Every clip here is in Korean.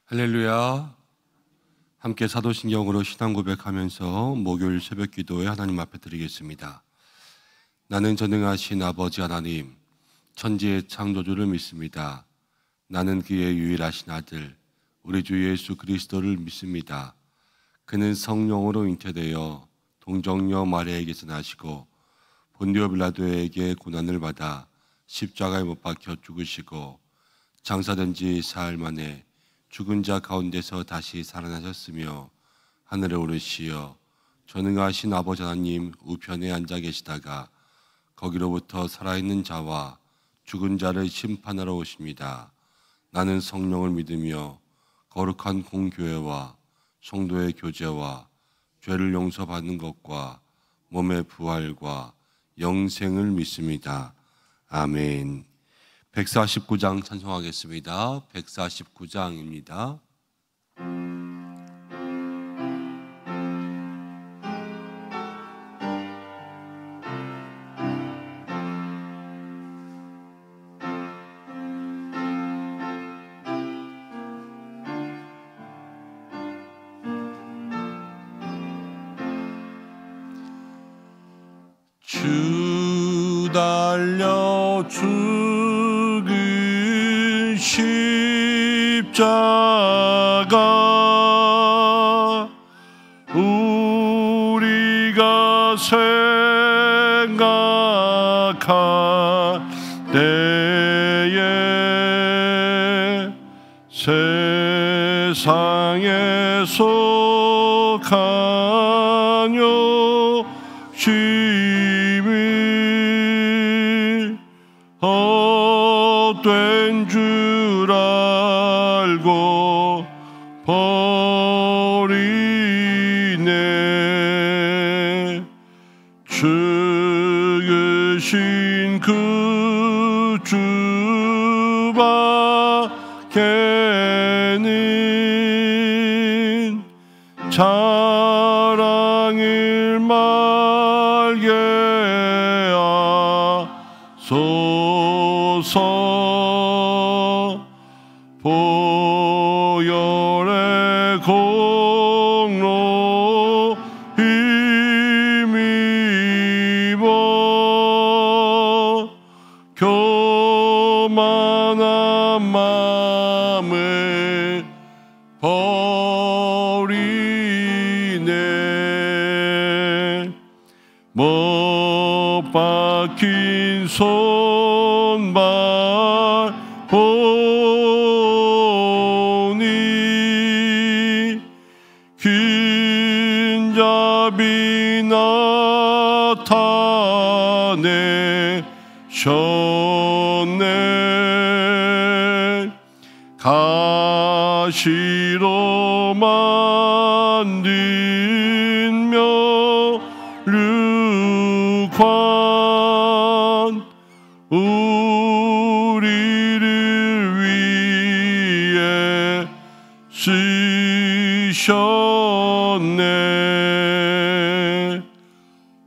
할렐루야. 함께 사도신경으로 신앙 고백하면서 목요일 새벽 기도에 하나님 앞에 드리겠습니다. 나는 전능하신 아버지 하나님, 천지의 창조주를 믿습니다. 나는 그의 유일하신 아들, 우리 주 예수 그리스도를 믿습니다. 그는 성령으로 잉태되어 동정녀 마리아에게서 나시고 본디오 빌라도에게 고난을 받아 십자가에 못 박혀 죽으시고 장사된 지 사흘 만에 죽은 자 가운데서 다시 살아나셨으며 하늘에 오르시어 전능하신 아버지 하나님 우편에 앉아 계시다가 거기로부터 살아있는 자와 죽은 자를 심판하러 오십니다. 나는 성령을 믿으며 거룩한 공교회와 성도의 교제와 죄를 용서받는 것과 몸의 부활과 영생을 믿습니다. 아멘. 149장 찬송하겠습니다. 149장입니다. 주 달려 죽은 십자가 우리가 생각할 때에 세상에 속한 욕심이 헛된 줄 알고 버리네. 죽으신 그 주밖에는 자랑을 말게 하소서. 보혈의 공로 힘입어 교만한 마음을 버리네. 못 박힌 손발 보니 긴잡이 나타내셨네. 가시로 만든 멸류관 우리를 위해 쓰셨네.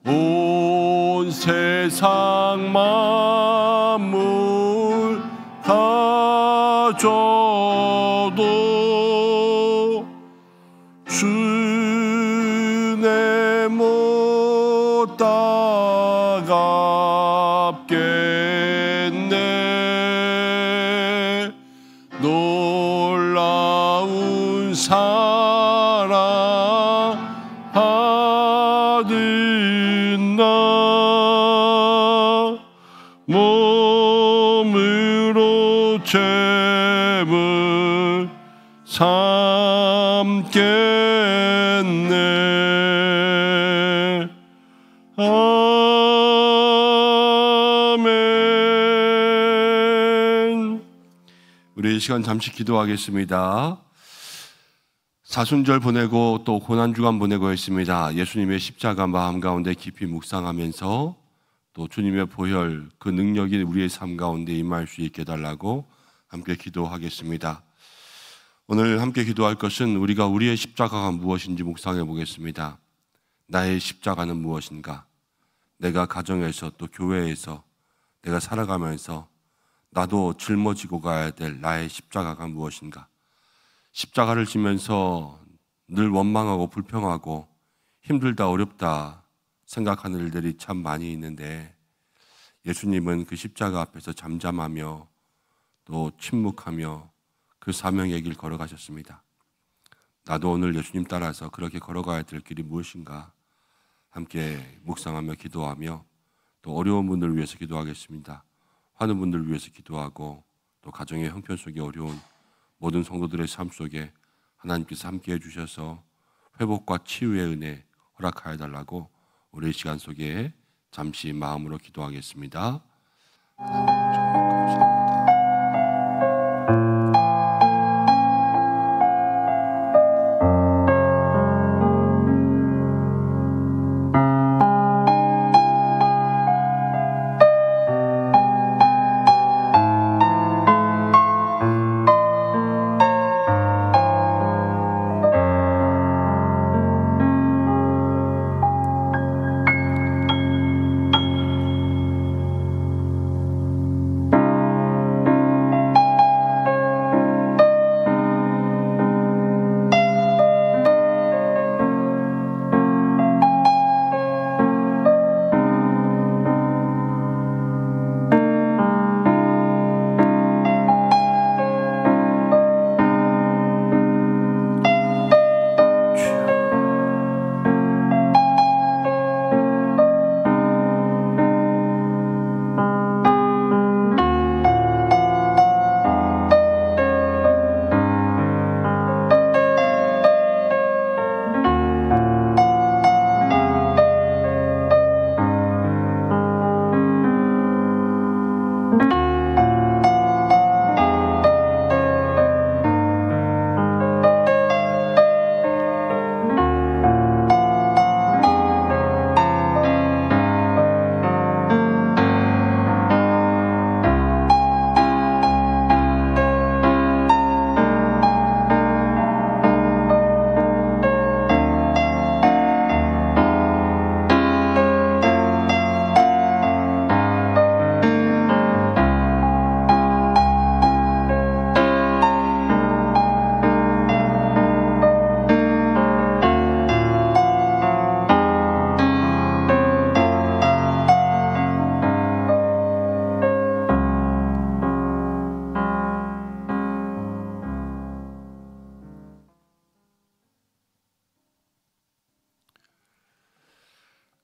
온 세상 만물 가져도 주내 못 따갑겠네. 놀라운 사랑 받은 나 몸으로 죄물 삼겠네. 아멘. 우리 이 시간 잠시 기도하겠습니다. 사순절 보내고 또 고난주간 보내고 있습니다. 예수님의 십자가 마음 가운데 깊이 묵상하면서 또 주님의 보혈 그 능력이 우리의 삶 가운데 임할 수 있게 해달라고 함께 기도하겠습니다. 오늘 함께 기도할 것은 우리가 우리의 십자가가 무엇인지 묵상해 보겠습니다. 나의 십자가는 무엇인가? 내가 가정에서 또 교회에서 내가 살아가면서 나도 짊어지고 가야 될 나의 십자가가 무엇인가? 십자가를 지면서 늘 원망하고 불평하고 힘들다 어렵다 생각하는 일들이 참 많이 있는데, 예수님은 그 십자가 앞에서 잠잠하며 또 침묵하며 그 사명의 길 걸어가셨습니다. 나도 오늘 예수님 따라서 그렇게 걸어가야 될 길이 무엇인가 함께 묵상하며 기도하며 또 어려운 분들을 위해서 기도하겠습니다. 환우 분들을 위해서 기도하고 또 가정의 형편 속에 어려운 모든 성도들의 삶 속에 하나님께서 함께 해주셔서 회복과 치유의 은혜 허락하여 달라고 우리 시간 속에 잠시 마음으로 기도하겠습니다. 하나님 정말 감사합니다.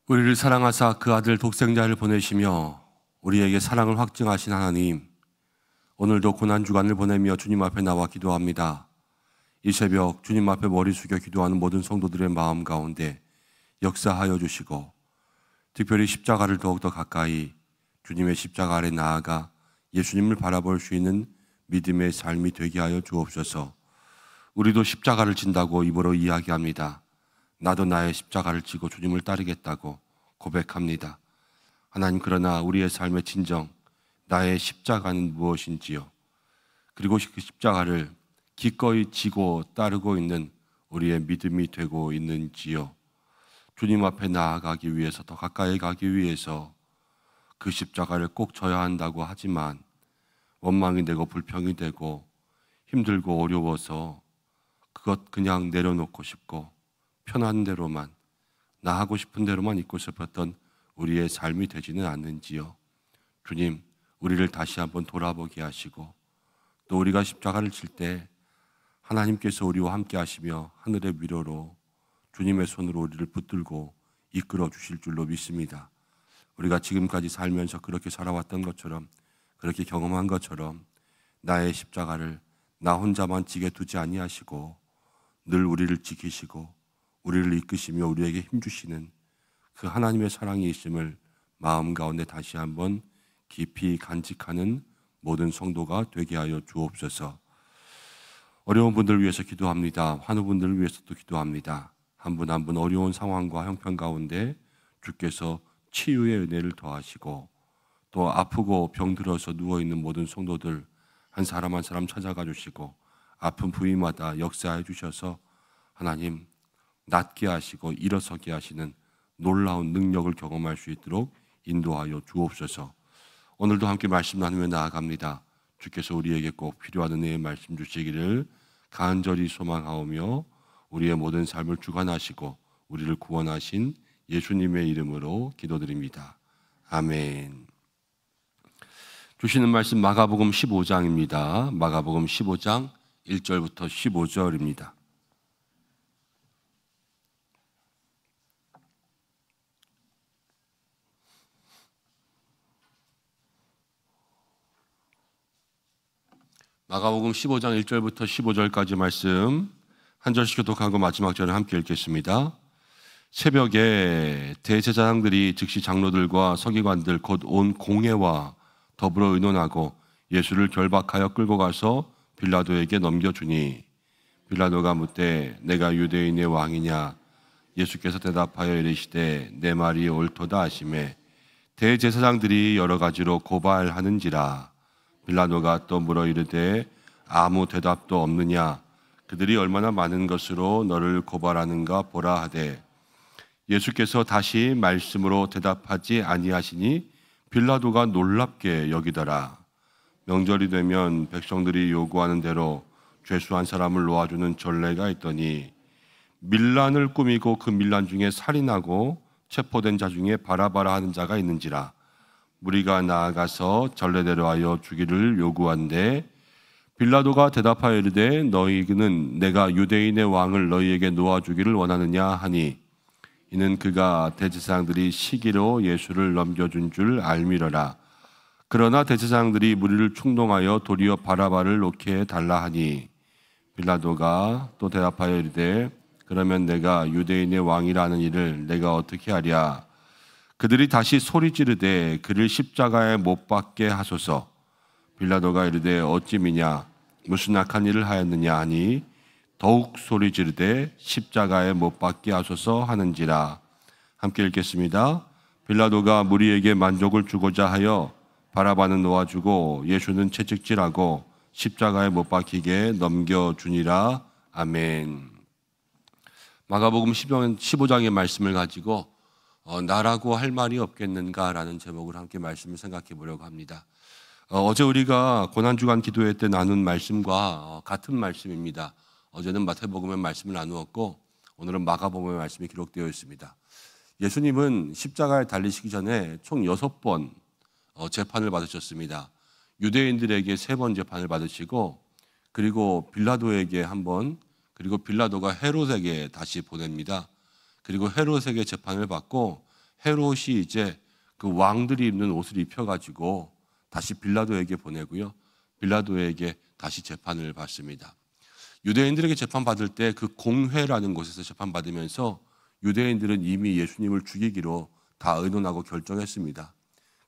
우리를 사랑하사 그 아들 독생자를 보내시며 우리에게 사랑을 확증하신 하나님, 오늘도 고난주간을 보내며 주님 앞에 나와 기도합니다. 이 새벽 주님 앞에 머리 숙여 기도하는 모든 성도들의 마음 가운데 역사하여 주시고, 특별히 십자가를 더욱더 가까이 주님의 십자가 아래 나아가 예수님을 바라볼 수 있는 믿음의 삶이 되게 하여 주옵소서. 우리도 십자가를 진다고 입으로 이야기합니다. 나도 나의 십자가를 지고 주님을 따르겠다고 고백합니다. 하나님, 그러나 우리의 삶의 진정, 나의 십자가는 무엇인지요? 그리고 그 십자가를 기꺼이 지고 따르고 있는 우리의 믿음이 되고 있는지요? 주님 앞에 나아가기 위해서, 더 가까이 가기 위해서 그 십자가를 꼭 져야 한다고 하지만 원망이 되고 불평이 되고 힘들고 어려워서 그것 그냥 내려놓고 싶고 편한 대로만, 나 하고 싶은 대로만 있고 싶었던 우리의 삶이 되지는 않는지요? 주님, 우리를 다시 한번 돌아보게 하시고, 또 우리가 십자가를 칠 때 하나님께서 우리와 함께 하시며 하늘의 위로로 주님의 손으로 우리를 붙들고 이끌어 주실 줄로 믿습니다. 우리가 지금까지 살면서 그렇게 살아왔던 것처럼, 그렇게 경험한 것처럼 나의 십자가를 나 혼자만 지게 두지 아니하시고 늘 우리를 지키시고 우리를 이끄시며 우리에게 힘주시는 그 하나님의 사랑이 있음을 마음 가운데 다시 한번 깊이 간직하는 모든 성도가 되게 하여 주옵소서. 어려운 분들을 위해서 기도합니다. 환우분들을 위해서도 기도합니다. 한 분 한 분 어려운 상황과 형편 가운데 주께서 치유의 은혜를 더하시고, 또 아프고 병들어서 누워있는 모든 성도들 한 사람 한 사람 찾아가 주시고 아픈 부위마다 역사해 주셔서 하나님 낫게 하시고 일어서게 하시는 놀라운 능력을 경험할 수 있도록 인도하여 주옵소서. 오늘도 함께 말씀 나누며 나아갑니다. 주께서 우리에게 꼭 필요한 은혜의 말씀 주시기를 간절히 소망하오며 우리의 모든 삶을 주관하시고 우리를 구원하신 예수님의 이름으로 기도드립니다. 아멘. 주시는 말씀 마가복음 15장입니다. 마가복음 15장 1절부터 15절입니다. 마가복음 15장 1절부터 15절까지 말씀 한 절씩 교독하고 마지막 절을 함께 읽겠습니다. 새벽에 대제사장들이 즉시 장로들과 서기관들 곧 온 공회와 더불어 의논하고 예수를 결박하여 끌고 가서 빌라도에게 넘겨주니 빌라도가 묻되 내가 유대인의 왕이냐? 예수께서 대답하여 이르시되 내 말이 옳도다 하시매 대제사장들이 여러 가지로 고발하는지라. 빌라도가 또 물어 이르되 아무 대답도 없느냐? 그들이 얼마나 많은 것으로 너를 고발하는가 보라 하되 예수께서 다시 말씀으로 대답하지 아니하시니 빌라도가 놀랍게 여기더라. 명절이 되면 백성들이 요구하는 대로 죄수한 사람을 놓아주는 전례가 있더니 밀란을 꾸미고 그 밀란 중에 살인하고 체포된 자 중에 바라바라 하는 자가 있는지라. 무리가 나아가서 전례대로 하여 주기를 요구한데 빌라도가 대답하여 이르되 너희는 내가 유대인의 왕을 너희에게 놓아주기를 원하느냐 하니 이는 그가 대제사장들이 시기로 예수를 넘겨준 줄 알미러라. 그러나 대제사장들이 무리를 충동하여 도리어 바라바를 놓게 달라 하니 빌라도가 또 대답하여 이르되 그러면 내가 유대인의 왕이라는 일을 내가 어떻게 하랴? 그들이 다시 소리 지르되 그를 십자가에 못 박게 하소서. 빌라도가 이르되 어찌 미냐? 무슨 악한 일을 하였느냐 하니 더욱 소리 지르되 십자가에 못 박게 하소서 하는지라. 함께 읽겠습니다. 빌라도가 무리에게 만족을 주고자 하여 바라바는 놓아주고 예수는 채찍질하고 십자가에 못 박히게 넘겨주니라. 아멘. 마가복음 15장의 말씀을 가지고 나라고 할 말이 없겠는가라는 제목으로 함께 말씀을 생각해 보려고 합니다. 어제 우리가 고난주간 기도회 때 나눈 말씀과 같은 말씀입니다. 어제는 마태복음의 말씀을 나누었고 오늘은 마가복음의 말씀이 기록되어 있습니다. 예수님은 십자가에 달리시기 전에 총 6번 재판을 받으셨습니다. 유대인들에게 3번 재판을 받으시고 그리고 빌라도에게 1번, 그리고 빌라도가 헤롯에게 다시 보냅니다. 그리고 헤롯에게 재판을 받고 헤롯이 이제 그 왕들이 입는 옷을 입혀가지고 다시 빌라도에게 보내고요. 빌라도에게 다시 재판을 받습니다. 유대인들에게 재판받을 때 그 공회라는 곳에서 재판받으면서 유대인들은 이미 예수님을 죽이기로 다 의논하고 결정했습니다.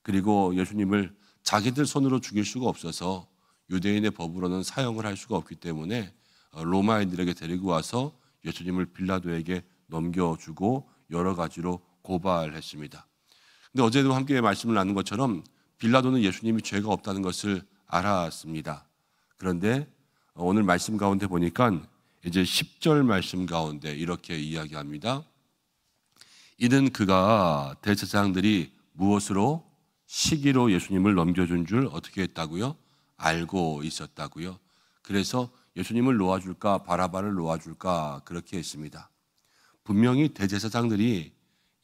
그리고 예수님을 자기들 손으로 죽일 수가 없어서 유대인의 법으로는 사형을 할 수가 없기 때문에 로마인들에게 데리고 와서 예수님을 빌라도에게 넘겨주고 여러 가지로 고발했습니다. 근데 어제도 함께 말씀을 나눈 것처럼 빌라도는 예수님이 죄가 없다는 것을 알았습니다. 그런데 오늘 말씀 가운데 보니까 이제 10절 말씀 가운데 이렇게 이야기합니다. 이는 그가 대제사장들이 무엇으로 시기로 예수님을 넘겨준 줄 어떻게 했다고요? 알고 있었다고요. 그래서 예수님을 놓아줄까 바라바를 놓아줄까 그렇게 했습니다. 분명히 대제사장들이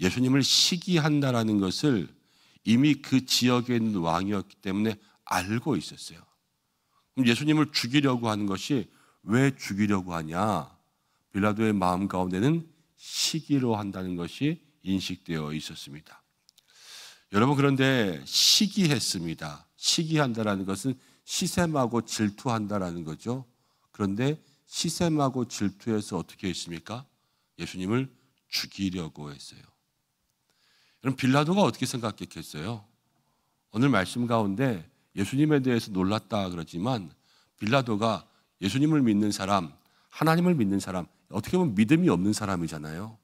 예수님을 시기한다라는 것을 이미 그 지역에 있는 왕이었기 때문에 알고 있었어요. 그럼 예수님을 죽이려고 하는 것이 왜 죽이려고 하냐? 빌라도의 마음 가운데는 시기로 한다는 것이 인식되어 있었습니다. 여러분, 그런데 시기했습니다. 시기한다라는 것은 시샘하고 질투한다라는 거죠. 그런데 시샘하고 질투해서 어떻게 했습니까? 예수님을 죽이려고 했어요. 여러분, 빌라도가 어떻게 생각했겠어요? 오늘 말씀 가운데 예수님에 대해서 놀랐다 그러지만 빌라도가 예수님을 믿는 사람, 하나님을 믿는 사람, 어떻게 보면 믿음이 없는 사람이잖아요.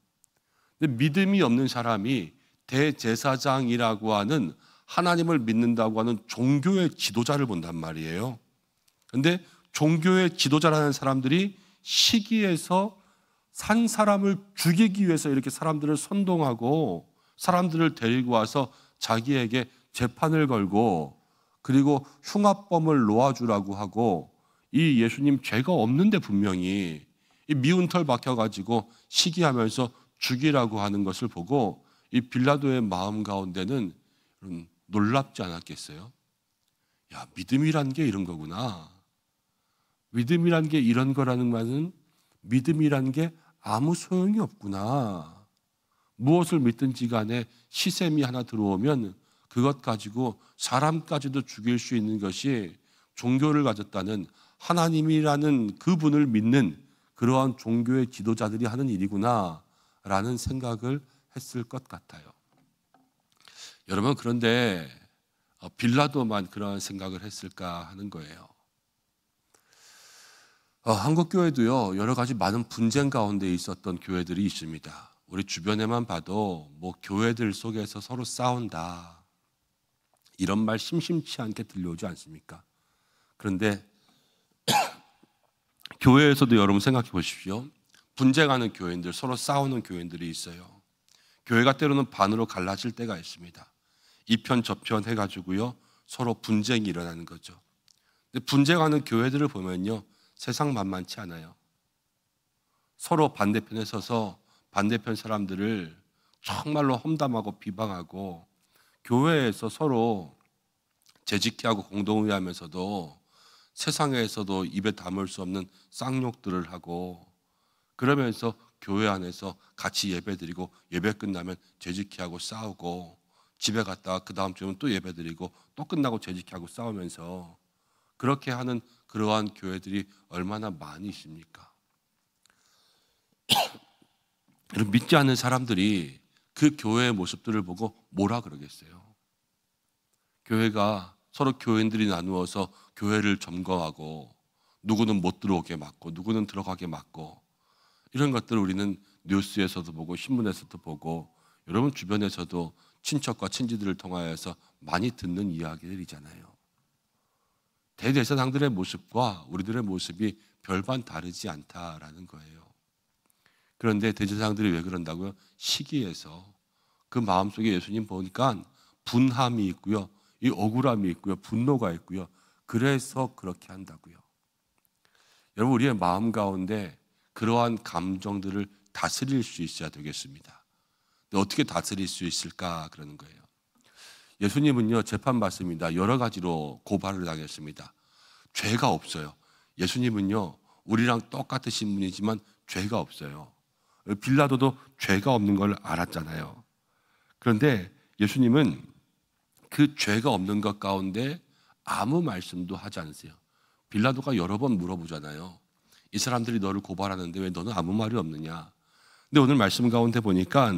근데 믿음이 없는 사람이 대제사장이라고 하는 하나님을 믿는다고 하는 종교의 지도자를 본단 말이에요. 그런데 종교의 지도자라는 사람들이 시기에서 산 사람을 죽이기 위해서 이렇게 사람들을 선동하고 사람들을 데리고 와서 자기에게 재판을 걸고 그리고 흉악범을 놓아주라고 하고 이 예수님 죄가 없는데 분명히 이 미운 털 박혀가지고 시기하면서 죽이라고 하는 것을 보고 이 빌라도의 마음 가운데는 놀랍지 않았겠어요? 야, 믿음이란 게 이런 거구나. 믿음이란 게 이런 거라는 말은 믿음이란 게 아무 소용이 없구나. 무엇을 믿든지 간에 시샘이 하나 들어오면 그것 가지고 사람까지도 죽일 수 있는 것이 종교를 가졌다는 하나님이라는 그분을 믿는 그러한 종교의 지도자들이 하는 일이구나 라는 생각을 했을 것 같아요. 여러분, 그런데 빌라도만 그런 생각을 했을까 하는 거예요. 한국 교회도요, 여러 가지 많은 분쟁 가운데 있었던 교회들이 있습니다. 우리 주변에만 봐도 뭐 교회들 속에서 서로 싸운다 이런 말 심심치 않게 들려오지 않습니까? 그런데 교회에서도 여러분 생각해 보십시오. 분쟁하는 교인들, 서로 싸우는 교인들이 있어요. 교회가 때로는 반으로 갈라질 때가 있습니다. 이편 저편 해가지고요, 서로 분쟁이 일어나는 거죠. 근데 분쟁하는 교회들을 보면요, 세상 만만치 않아요. 서로 반대편에 서서 반대편 사람들을 정말로 험담하고 비방하고 교회에서 서로 재직하고 공동의하면서도 세상에서도 입에 담을 수 없는 쌍욕들을 하고 그러면서 교회 안에서 같이 예배드리고 예배 끝나면 재직하고 싸우고 집에 갔다가 그 다음 주면 또 예배드리고 또 끝나고 재직하고 싸우면서 그렇게 하는 그러한 교회들이 얼마나 많이 있습니까? 믿지 않는 사람들이 그 교회의 모습들을 보고 뭐라 그러겠어요? 교회가 서로 교인들이 나누어서 교회를 점거하고 누구는 못 들어오게 막고 누구는 들어가게 막고 이런 것들을 우리는 뉴스에서도 보고 신문에서도 보고 여러분 주변에서도 친척과 친지들을 통하여서 많이 듣는 이야기들이잖아요. 대제사장들의 모습과 우리들의 모습이 별반 다르지 않다라는 거예요. 그런데 대제사장들이 왜 그런다고요? 시기에서 그 마음속에 예수님 보니까 분함이 있고요, 이 억울함이 있고요, 분노가 있고요. 그래서 그렇게 한다고요. 여러분, 우리의 마음 가운데 그러한 감정들을 다스릴 수 있어야 되겠습니다. 어떻게 다스릴 수 있을까 그러는 거예요. 예수님은요, 재판받습니다. 여러 가지로 고발을 당했습니다. 죄가 없어요. 예수님은요, 우리랑 똑같으신 분이지만 죄가 없어요. 빌라도도 죄가 없는 걸 알았잖아요. 그런데 예수님은 그 죄가 없는 것 가운데 아무 말씀도 하지 않으세요. 빌라도가 여러 번 물어보잖아요. 이 사람들이 너를 고발하는데 왜 너는 아무 말이 없느냐. 근데 오늘 말씀 가운데 보니까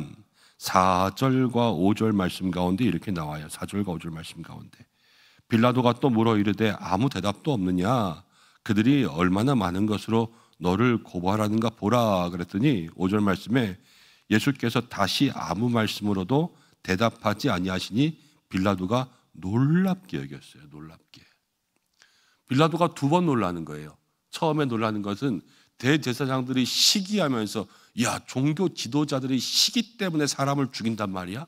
4절과 5절 말씀 가운데 이렇게 나와요. 4절과 5절 말씀 가운데 빌라도가 또 물어 이르되 아무 대답도 없느냐. 그들이 얼마나 많은 것으로 너를 고발하는가 보라 그랬더니 5절 말씀에 예수께서 다시 아무 말씀으로도 대답하지 아니하시니 빌라도가 놀랍게 여겼어요. 놀랍게. 빌라도가 두 번 놀라는 거예요. 처음에 놀라는 것은 대제사장들이 시기하면서 야, 종교 지도자들이 시기 때문에 사람을 죽인단 말이야?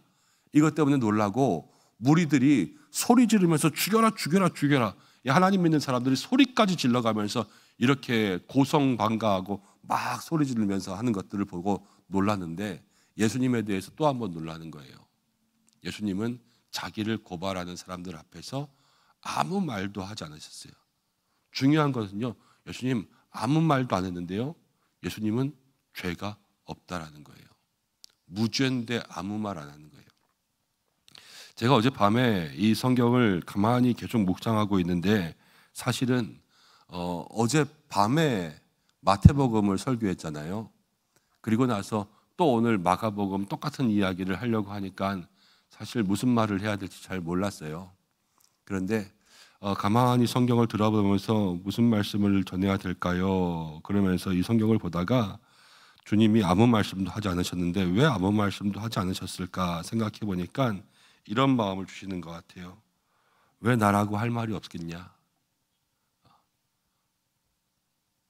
이것 때문에 놀라고 무리들이 소리 지르면서 죽여라 죽여라 죽여라. 하나님 믿는 사람들이 소리까지 질러가면서 이렇게 고성방가하고 막 소리 지르면서 하는 것들을 보고 놀랐는데 예수님에 대해서 또 한 번 놀라는 거예요. 예수님은 자기를 고발하는 사람들 앞에서 아무 말도 하지 않으셨어요. 중요한 것은요, 예수님 아무 말도 안 했는데요, 예수님은 죄가 없다라는 거예요. 무죄인데 아무 말 안 하는 거예요. 제가 어젯밤에 이 성경을 가만히 계속 묵상하고 있는데 사실은 어젯밤에 마태복음을 설교했잖아요. 그리고 나서 또 오늘 마가복음 똑같은 이야기를 하려고 하니까 사실 무슨 말을 해야 될지 잘 몰랐어요. 그런데 가만히 성경을 들어보면서 무슨 말씀을 전해야 될까요? 그러면서 이 성경을 보다가 주님이 아무 말씀도 하지 않으셨는데 왜 아무 말씀도 하지 않으셨을까 생각해 보니까 이런 마음을 주시는 것 같아요. 왜 나라고 할 말이 없겠냐?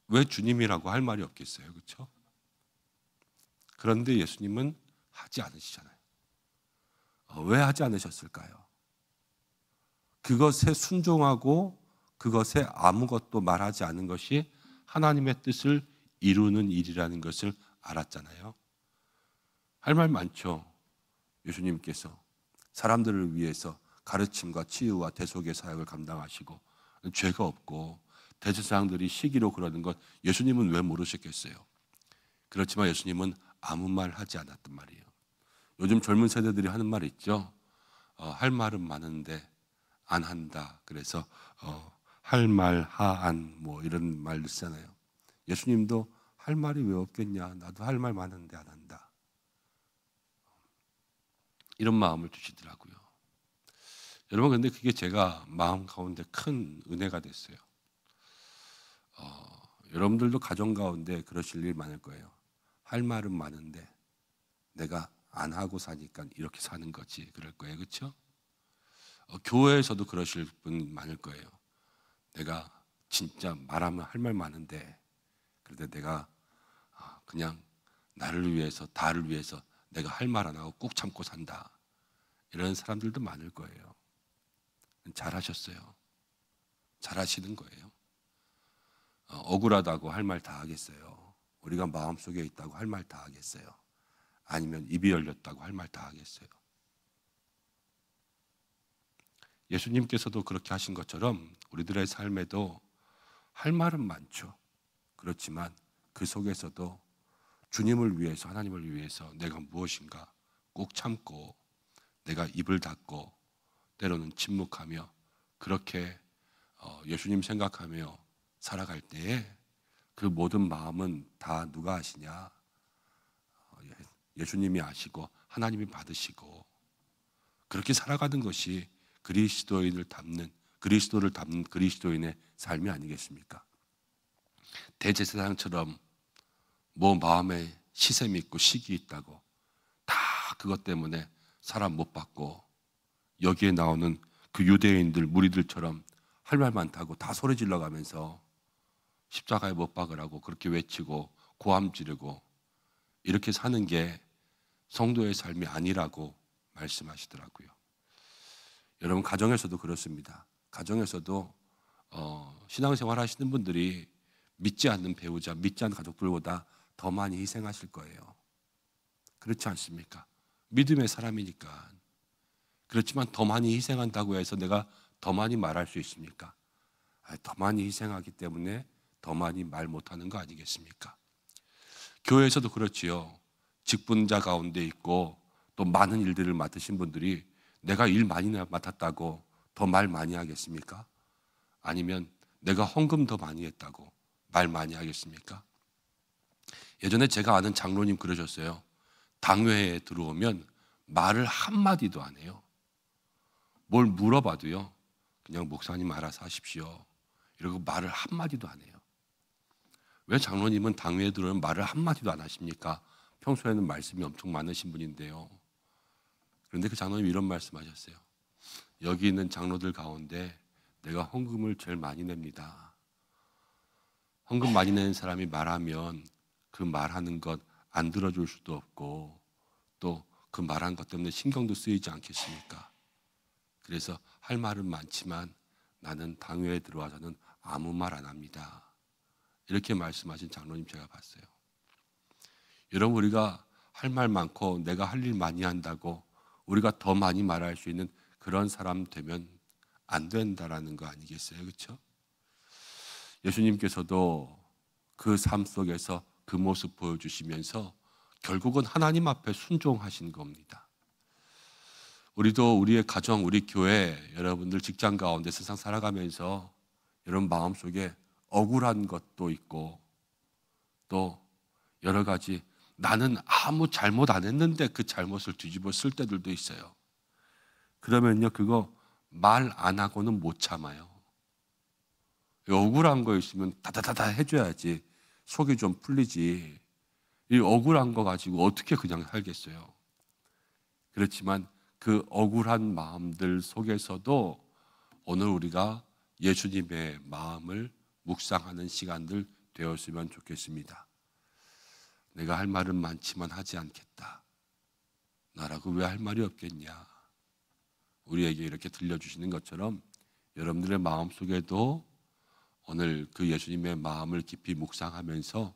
왜 주님이라고 할 말이 없겠어요? 그렇죠? 그런데 예수님은 하지 않으시잖아요. 왜 하지 않으셨을까요? 그것에 순종하고 그것에 아무것도 말하지 않은 것이 하나님의 뜻을 이루는 일이라는 것을 알았잖아요. 할 말 많죠. 예수님께서 사람들을 위해서 가르침과 치유와 대속의 사역을 감당하시고 죄가 없고 대제사장들이 시기로 그러는 것 예수님은 왜 모르셨겠어요? 그렇지만 예수님은 아무 말 하지 않았단 말이에요. 요즘 젊은 세대들이 하는 말 있죠. 할 말은 많은데 안 한다. 그래서 할 말 하안 뭐 이런 말 쓰잖아요. 예수님도 할 말이 왜 없겠냐. 나도 할 말 많은데 안 한다. 이런 마음을 주시더라고요. 여러분, 근데 그게 제가 마음 가운데 큰 은혜가 됐어요. 여러분들도 가정 가운데 그러실 일 많을 거예요. 할 말은 많은데 내가 안 하고 사니까 이렇게 사는 거지. 그럴 거예요. 그렇죠? 교회에서도 그러실 분 많을 거예요. 내가 진짜 말하면 할 말 많은데 그런데 내가 그냥 나를 위해서 다를 위해서 내가 할 말 안 하고 꾹 참고 산다. 이런 사람들도 많을 거예요. 잘하셨어요. 잘하시는 거예요. 억울하다고 할 말 다 하겠어요. 우리가 마음속에 있다고 할 말 다 하겠어요. 아니면 입이 열렸다고 할 말 다 하겠어요. 예수님께서도 그렇게 하신 것처럼 우리들의 삶에도 할 말은 많죠. 그렇지만 그 속에서도 주님을 위해서, 하나님을 위해서 내가 무엇인가 꼭 참고 내가 입을 닫고 때로는 침묵하며 그렇게 예수님 생각하며 살아갈 때에 그 모든 마음은 다 누가 아시냐? 예수님이 아시고 하나님이 받으시고 그렇게 살아가는 것이 그리스도를 담는 그리스도인의 삶이 아니겠습니까? 대제사장처럼 뭐 마음에 시샘이 있고 식이 있다고 다 그것 때문에 사람 못 받고 여기에 나오는 그 유대인들 무리들처럼 할 말 많다고 다 소리 질러가면서 십자가에 못 박으라고 그렇게 외치고 고함 지르고 이렇게 사는 게 성도의 삶이 아니라고 말씀하시더라고요. 여러분 가정에서도 그렇습니다. 가정에서도 신앙생활 하시는 분들이 믿지 않는 배우자, 믿지 않는 가족들보다 더 많이 희생하실 거예요. 그렇지 않습니까? 믿음의 사람이니까. 그렇지만 더 많이 희생한다고 해서 내가 더 많이 말할 수 있습니까? 더 많이 희생하기 때문에 더 많이 말 못하는 거 아니겠습니까? 교회에서도 그렇지요. 직분자 가운데 있고 또 많은 일들을 맡으신 분들이 내가 일 많이 맡았다고 더 말 많이 하겠습니까? 아니면 내가 헌금 더 많이 했다고 말 많이 하겠습니까? 예전에 제가 아는 장로님 그러셨어요. 당회에 들어오면 말을 한마디도 안 해요. 뭘 물어봐도요. 그냥 목사님 알아서 하십시오. 이러고 말을 한마디도 안 해요. 왜 장로님은 당회에 들어오면 말을 한마디도 안 하십니까? 평소에는 말씀이 엄청 많으신 분인데요. 그런데 그 장로님이 이런 말씀하셨어요. 여기 있는 장로들 가운데 내가 헌금을 제일 많이 냅니다. 헌금 많이 내는 사람이 말하면 그 말하는 것 안 들어줄 수도 없고 또 그 말한 것 때문에 신경도 쓰이지 않겠습니까? 그래서 할 말은 많지만 나는 당회에 들어와서는 아무 말 안 합니다. 이렇게 말씀하신 장로님 제가 봤어요. 여러분 우리가 할 말 많고 내가 할 일 많이 한다고 우리가 더 많이 말할 수 있는 그런 사람 되면 안 된다라는 거 아니겠어요? 그렇죠? 예수님께서도 그 삶 속에서 그 모습 보여주시면서 결국은 하나님 앞에 순종하신 겁니다. 우리도 우리의 가정, 우리 교회, 여러분들 직장 가운데 세상 살아가면서 여러분 마음속에 억울한 것도 있고 또 여러 가지 나는 아무 잘못 안 했는데 그 잘못을 뒤집어 쓸 때들도 있어요. 그러면요 그거 말 안 하고는 못 참아요. 억울한 거 있으면 다다다다 해줘야지 속이 좀 풀리지. 이 억울한 거 가지고 어떻게 그냥 살겠어요. 그렇지만 그 억울한 마음들 속에서도 오늘 우리가 예수님의 마음을 묵상하는 시간들 되었으면 좋겠습니다. 내가 할 말은 많지만 하지 않겠다. 나라고 왜 할 말이 없겠냐. 우리에게 이렇게 들려주시는 것처럼 여러분들의 마음속에도 오늘 그 예수님의 마음을 깊이 묵상하면서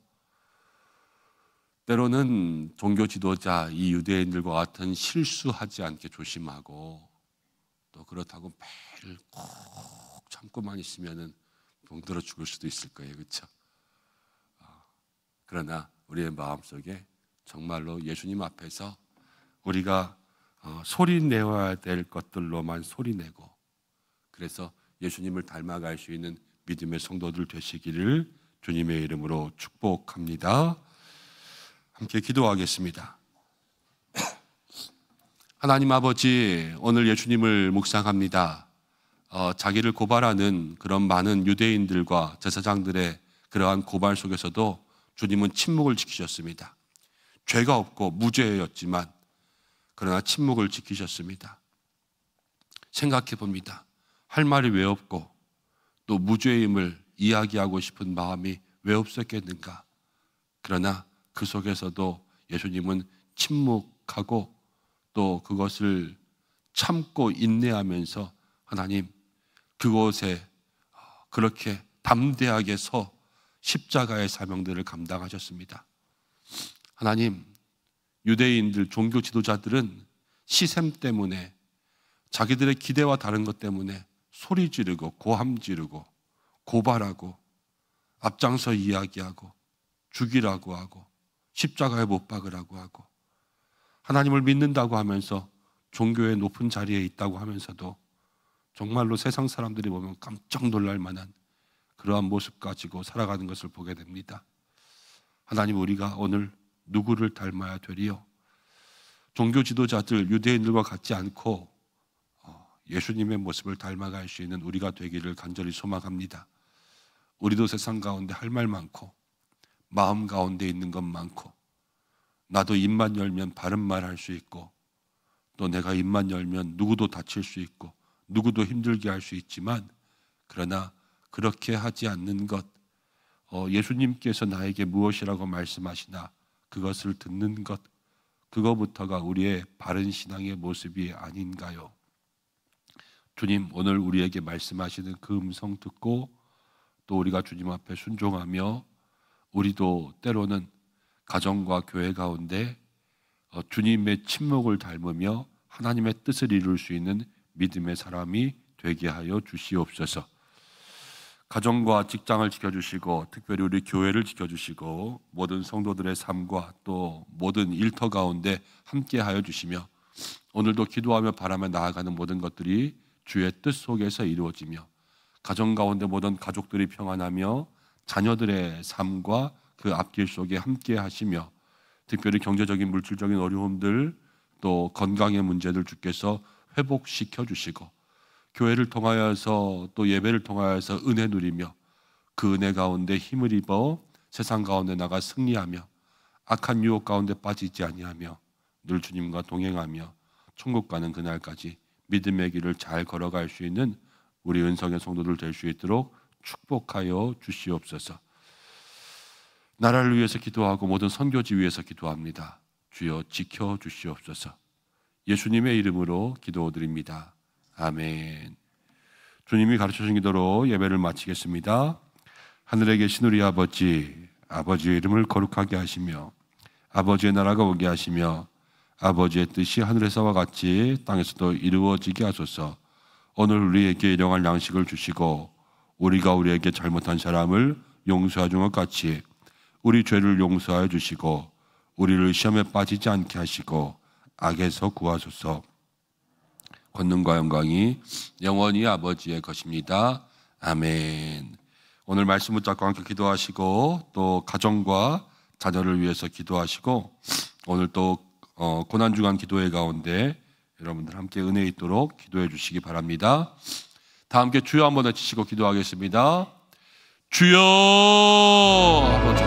때로는 종교 지도자 이 유대인들과 같은 실수하지 않게 조심하고, 또 그렇다고 매일 꼭 참고만 있으면은 병들어 죽을 수도 있을 거예요. 그렇죠? 그러나 우리의 마음속에 정말로 예수님 앞에서 우리가 소리 내어야 될 것들로만 소리 내고, 그래서 예수님을 닮아갈 수 있는 믿음의 성도들 되시기를 주님의 이름으로 축복합니다. 함께 기도하겠습니다. 하나님 아버지, 오늘 예수님을 묵상합니다. 자기를 고발하는 그런 많은 유대인들과 제사장들의 그러한 고발 속에서도 주님은 침묵을 지키셨습니다. 죄가 없고 무죄였지만 그러나 침묵을 지키셨습니다. 생각해 봅니다. 할 말이 왜 없고 또 무죄임을 이야기하고 싶은 마음이 왜 없었겠는가? 그러나 그 속에서도 예수님은 침묵하고 또 그것을 참고 인내하면서 하나님, 그곳에 그렇게 담대하게 서 십자가의 사명들을 감당하셨습니다. 하나님, 유대인들, 종교 지도자들은 시샘 때문에, 자기들의 기대와 다른 것 때문에 소리 지르고 고함 지르고 고발하고 앞장서 이야기하고 죽이라고 하고 십자가에 못 박으라고 하고 하나님을 믿는다고 하면서 종교의 높은 자리에 있다고 하면서도 정말로 세상 사람들이 보면 깜짝 놀랄 만한 그러한 모습 가지고 살아가는 것을 보게 됩니다. 하나님, 우리가 오늘 누구를 닮아야 되리요? 종교 지도자들, 유대인들과 같지 않고 예수님의 모습을 닮아갈 수 있는 우리가 되기를 간절히 소망합니다. 우리도 세상 가운데 할 말 많고 마음 가운데 있는 것 많고, 나도 입만 열면 바른 말 할 수 있고, 또 내가 입만 열면 누구도 다칠 수 있고 누구도 힘들게 할 수 있지만, 그러나 그렇게 하지 않는 것, 예수님께서 나에게 무엇이라고 말씀하시나 그것을 듣는 것, 그거부터가 우리의 바른 신앙의 모습이 아닌가요? 주님, 오늘 우리에게 말씀하시는 그 음성 듣고 또 우리가 주님 앞에 순종하며, 우리도 때로는 가정과 교회 가운데 주님의 침묵을 닮으며 하나님의 뜻을 이룰 수 있는 믿음의 사람이 되게 하여 주시옵소서. 가정과 직장을 지켜주시고 특별히 우리 교회를 지켜주시고 모든 성도들의 삶과 또 모든 일터 가운데 함께하여 주시며, 오늘도 기도하며 바라며 나아가는 모든 것들이 주의 뜻 속에서 이루어지며, 가정 가운데 모든 가족들이 평안하며 자녀들의 삶과 그 앞길 속에 함께 하시며, 특별히 경제적인 물질적인 어려움들 또 건강의 문제들 주께서 회복시켜 주시고, 교회를 통하여서 또 예배를 통하여서 은혜 누리며 그 은혜 가운데 힘을 입어 세상 가운데 나가 승리하며 악한 유혹 가운데 빠지지 아니하며 늘 주님과 동행하며 천국 가는 그날까지 믿음의 길을 잘 걸어갈 수 있는 우리 은성의 성도들 될 수 있도록 축복하여 주시옵소서. 나라를 위해서 기도하고 모든 선교지 위해서 기도합니다. 주여 지켜 주시옵소서. 예수님의 이름으로 기도드립니다. 아멘. 주님이 가르쳐주신 기도로 예배를 마치겠습니다. 하늘에 계신 우리 아버지, 아버지의 이름을 거룩하게 하시며 아버지의 나라가 오게 하시며 아버지의 뜻이 하늘에서와 같이 땅에서도 이루어지게 하소서. 오늘 우리에게 일용할 양식을 주시고 우리가 우리에게 잘못한 사람을 용서하준 것 같이 우리 죄를 용서하여 주시고 우리를 시험에 빠지지 않게 하시고 악에서 구하소서. 권능과 영광이 영원히 아버지의 것입니다. 아멘. 오늘 말씀 붙잡고 함께 기도하시고 또 가정과 자녀를 위해서 기도하시고, 오늘 또 고난주간 기도회 가운데 여러분들 함께 은혜 있도록 기도해 주시기 바랍니다. 다 함께 주여 한번 외치시고 기도하겠습니다. 주여. 아버지